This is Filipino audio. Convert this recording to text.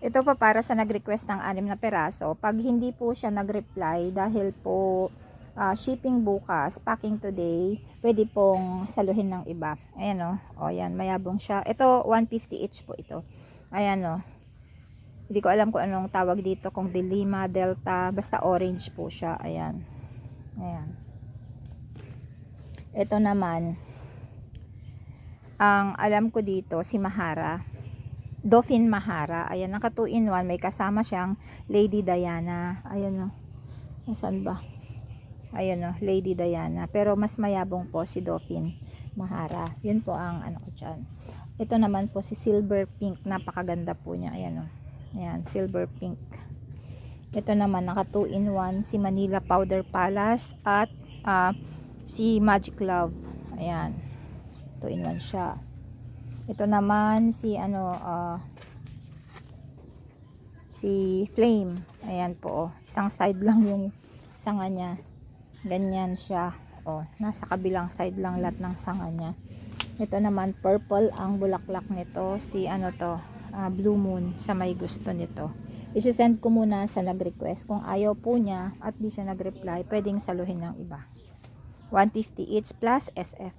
Ito pa para sa nag-request ng 6 na peraso. Pag hindi po siya nag-reply dahil po shipping bukas, packing today, pwede pong saluhin ng iba. Ayan o. O yan, mayabong siya. Ito, 150 each po ito. Ayan o. Hindi ko alam kung anong tawag dito. Kung Dilima, Delta, basta orange po siya. Ayan. Ayan. Ito naman, ang alam ko dito, si Mahara. Dauphin Mahara. Ayan, naka 2 in 1. May kasama siyang Lady Diana. Ayan o. Nasaan ba? Ayan o, Lady Diana. Pero mas mayabong po si Dauphin Mahara. Yun po ang ano ko dyan. Ito naman po si Silver Pink. Napakaganda po niya. Ayan o. Ayan, Silver Pink. Ito naman, naka 2 in 1. Si Manila Powder Palace at si Magic Love. Ayan. 2 in 1 siya. Ito naman si si Flame. Ayan po. Isang side lang yung sanga niya. Ganyan siya. Nasa kabilang side lang lahat ng sanga niya. Ito naman purple ang bulaklak nito. Si Blue Moon sa may gusto nito. I-send ko muna sa nag-request. Kung ayaw po niya at di siya nag-reply, pwedeng saluhin ng iba. 150 each plus SF.